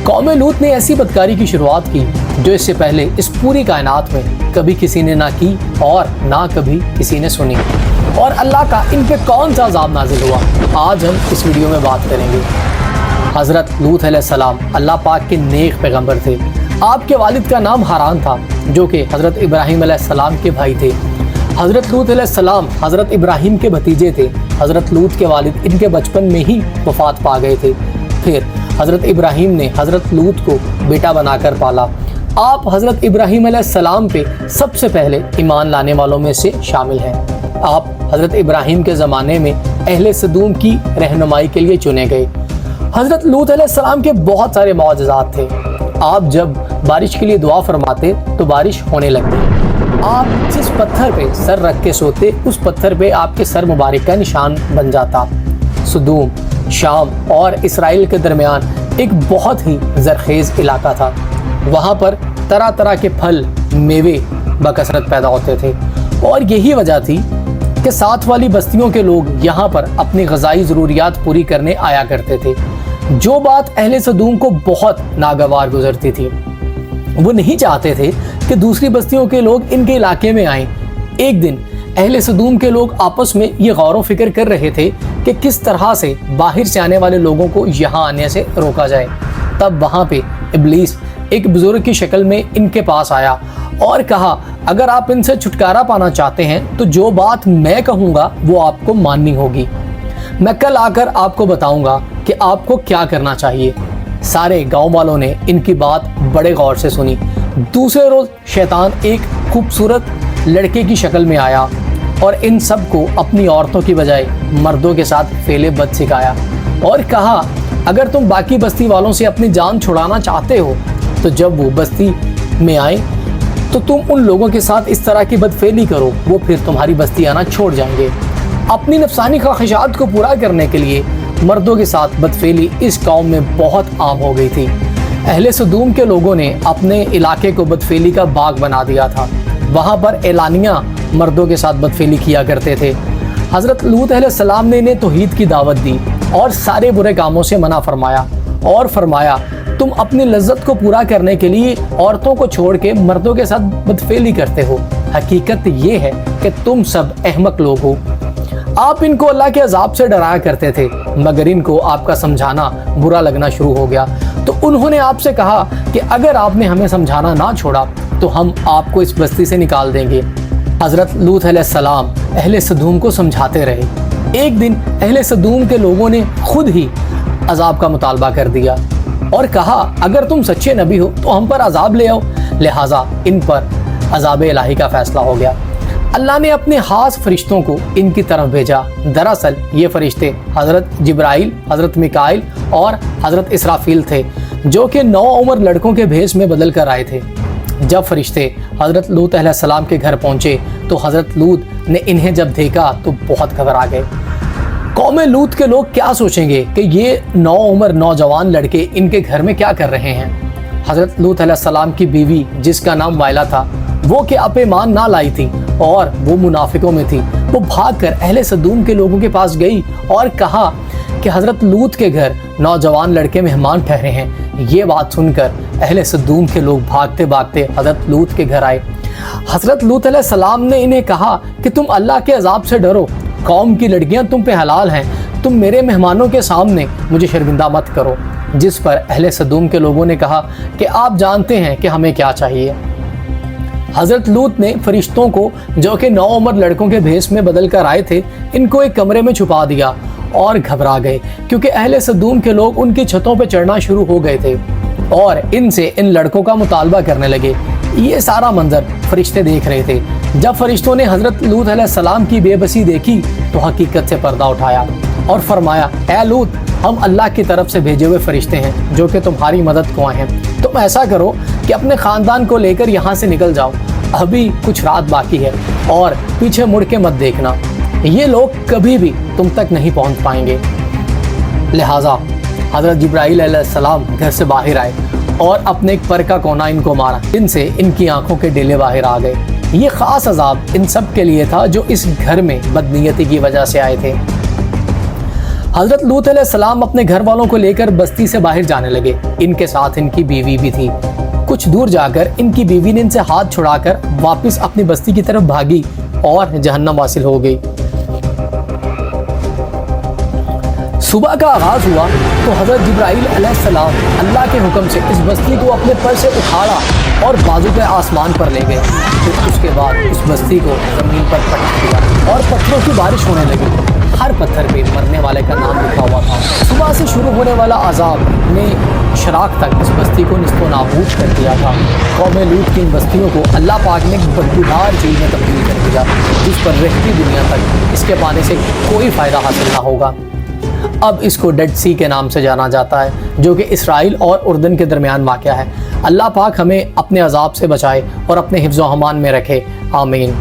قوم لوط نے ایسی بدکاری کی شروعات کی جو اس سے پہلے اس پوری کائنات میں کبھی کسی نے نہ کی اور نہ کبھی کسی نے سنی۔ اور اللہ کا ان پہ کون سا عذاب نازل ہوا، آج ہم اس ویڈیو میں بات کریں گے۔ حضرت لوط علیہ السلام اللہ پاک کے نیک پیغمبر تھے۔ آپ کے والد کا نام حاران تھا جو کہ حضرت ابراہیم علیہ السلام کے بھائی تھے۔ حضرت لوط علیہ السلام حضرت ابراہیم کے بھتیجے تھے۔ حضرت لوط کے والد ان کے بچپن میں ہی وفات پا گئے تھے۔ پھر حضرت ابراہیم نے حضرت لوط کو بیٹا بنا کر پالا۔ آپ حضرت ابراہیم علیہ السلام پہ سب سے پہلے ایمان لانے والوں میں سے شامل ہیں۔ آپ حضرت ابراہیم کے زمانے میں اہل سدوم کی رہنمائی کے لیے چنے گئے۔ حضرت لوط علیہ السلام کے بہت سارے معجزات تھے۔ آپ جب بارش کے لیے دعا فرماتے تو بارش ہونے لگتی۔ آپ جس پتھر پہ سر رکھ کے سوتے اس پتھر پہ آپ کے سر مبارک کا نشان بن جاتا۔ سدوم، شام اور اسرائیل کے درمیان ایک بہت ہی زرخیز علاقہ تھا۔ وہاں پر طرح طرح کے پھل، میوے بکثرت پیدا ہوتے تھے، اور یہی وجہ تھی کہ ساتھ والی بستیوں کے لوگ یہاں پر اپنی غذائی ضروریات پوری کرنے آیا کرتے تھے۔ جو بات اہل سدوم کو بہت ناگوار گزرتی تھی، وہ نہیں چاہتے تھے کہ دوسری بستیوں کے لوگ ان کے علاقے میں آئیں۔ ایک دن اہل سدوم کے لوگ آپس میں یہ غور و فکر کر رہے تھے کہ کس طرح سے باہر سے آنے والے لوگوں کو یہاں آنے سے روکا جائے۔ تب وہاں پہ ابلیس ایک بزرگ کی شکل میں ان کے پاس آیا اور کہا، اگر آپ ان سے چھٹکارا پانا چاہتے ہیں تو جو بات میں کہوں گا وہ آپ کو ماننی ہوگی۔ میں کل آ کر آپ کو بتاؤں گا کہ آپ کو کیا کرنا چاہیے۔ سارے گاؤں والوں نے ان کی بات بڑے غور سے سنی۔ دوسرے روز شیطان ایک خوبصورت لڑکے کی شکل میں آیا اور ان سب کو اپنی عورتوں کی بجائے مردوں کے ساتھ فعل بد سکھایا اور کہا، اگر تم باقی بستی والوں سے اپنی جان چھڑانا چاہتے ہو تو جب وہ بستی میں آئیں تو تم ان لوگوں کے ساتھ اس طرح کی بدفعلی کرو، وہ پھر تمہاری بستی آنا چھوڑ جائیں گے۔ اپنی نفسانی خواہشات کو پورا کرنے کے لیے مردوں کے ساتھ بدفعلی اس قوم میں بہت عام ہو گئی تھی۔ اہل سدوم کے لوگوں نے اپنے علاقے کو بدفعلی کا باغ بنا دیا تھا۔ وہاں پر اعلانیہ مردوں کے ساتھ بدفعلی کیا کرتے تھے۔ حضرت لوط علیہ السلام نے انہیں توحید کی دعوت دی اور سارے برے کاموں سے منع فرمایا اور فرمایا، تم اپنی لذت کو پورا کرنے کے لیے عورتوں کو چھوڑ کے مردوں کے ساتھ بدفعلی کرتے ہو۔ حقیقت یہ ہے کہ تم سب احمق لوگ ہو۔ آپ ان کو اللہ کے عذاب سے ڈرایا کرتے تھے، مگر ان کو آپ کا سمجھانا برا لگنا شروع ہو گیا، تو انہوں نے آپ سے کہا کہ اگر آپ نے ہمیں سمجھانا نہ چھوڑا تو ہم آپ کو اس بستی سے نکال دیں گے۔ حضرت لوط علیہ السلام اہل سدوم کو سمجھاتے رہے۔ ایک دن اہل سدوم کے لوگوں نے خود ہی عذاب کا مطالبہ کر دیا اور کہا، اگر تم سچے نبی ہو تو ہم پر عذاب لے آؤ۔ لہٰذا ان پر عذاب الہی کا فیصلہ ہو گیا۔ اللہ نے اپنے خاص فرشتوں کو ان کی طرف بھیجا۔ دراصل یہ فرشتے حضرت جبرائیل، حضرت میکائیل اور حضرت اسرافیل تھے، جو کہ 9 عمر لڑکوں کے بھیس میں بدل کر آئے تھے۔ جب فرشتے حضرت لوط علیہ السلام کے گھر پہنچے تو حضرت لوط نے انہیں جب دیکھا تو بہت گھبرا گئے۔ قوم لوط کے لوگ کیا سوچیں گے کہ یہ 9 عمر نوجوان لڑکے ان کے گھر میں کیا کر رہے ہیں۔ حضرت لوط علیہ السلام کی بیوی جس کا نام وائلہ تھا، وہ کہ اب ایمان نہ لائی تھی اور وہ منافقوں میں تھی، وہ بھاگ کر اہل سدوم کے لوگوں کے پاس گئی اور کہا کہ حضرت لوط کے گھر نوجوان لڑکے مہمان ٹھہرے ہیں۔ یہ بات سن کر اہل سدوم کے لوگ بھاگتے بھاگتے حضرت لوط کے گھر آئے۔ حضرت لوط علیہ السلام نے انہیں کہا کہ تم اللہ کے عذاب سے ڈرو، قوم کی لڑکیاں تم پہ حلال ہیں، تم میرے مہمانوں کے سامنے مجھے شرمندہ مت کرو۔ جس پر اہل سدوم کے لوگوں نے کہا کہ آپ جانتے ہیں کہ ہمیں کیا چاہیے۔ حضرت لوط نے فرشتوں کو جو کہ 9 عمر لڑکوں کے بھیس میں بدل کر آئے تھے ان کو ایک کمرے میں چھپا دیا اور گھبرا گئے، کیونکہ اہل سدوم کے لوگ ان کی چھتوں پہ چڑھنا شروع ہو گئے تھے اور ان سے ان لڑکوں کا مطالبہ کرنے لگے۔ یہ سارا منظر فرشتے دیکھ رہے تھے۔ جب فرشتوں نے حضرت لوط علیہ السلام کی بے بسی دیکھی تو حقیقت سے پردہ اٹھایا اور فرمایا، اے لوط، ہم اللہ کی طرف سے بھیجے ہوئے فرشتے ہیں جو کہ تمہاری مدد کو آئے ہیں۔ تم ایسا کرو کہ اپنے خاندان کو لے کر یہاں سے نکل جاؤ، ابھی کچھ رات باقی ہے، اور پیچھے مڑ کے مت دیکھنا، یہ لوگ کبھی بھی تم تک نہیں پہنچ پائیں گے۔ لہٰذا حضرت جبرائیل علیہ السلام گھر سے باہر آئے اور اپنے ایک پر کا کونا ان کو مارا، جن سے ان کی آنکھوں کے ڈیلے باہر آ گئے۔ یہ خاص عذاب ان سب کے لیے تھا جو اس گھر میں بدنیتی کی وجہ سے آئے تھے۔ حضرت لوط علیہ السلام اپنے گھر والوں کو لے کر بستی سے باہر جانے لگے۔ ان کے ساتھ ان کی بیوی بھی تھی۔ کچھ دور جا کر ان کی بیوی نے ان سے ہاتھ چھڑا کر واپس اپنی بستی کی طرف بھاگی اور جہنم حاصل ہو گئی۔ صبح کا آغاز ہوا تو حضرت جبرائیل علیہ السلام اللہ کے حکم سے اس بستی کو اپنے پر سے اٹھاڑا اور بازو کے آسمان پر لے گئے۔ پھر اس کے بعد اس بستی کو زمین پر پٹک دیا اور پتھروں کی بارش ہونے لگی۔ ہر پتھر پہ مرنے والے کا نام لکھا ہوا تھا۔ صبح سے شروع ہونے والا عذاب نے شراق تک اس بستی کو نصف و نابود کر دیا تھا۔ قوم لوط کی ان بستیوں کو اللہ پاک نے ایک بدبودار جھیل میں تبدیل کر دیا جس پر رہتی دنیا تک اس کے پانے سے کوئی فائدہ حاصل نہ ہوگا۔ اب اس کو ڈیڈ سی کے نام سے جانا جاتا ہے، جو کہ اسرائیل اور اردن کے درمیان واقع ہے۔ اللہ پاک ہمیں اپنے عذاب سے بچائے اور اپنے حفظ و امان میں رکھے، آمین۔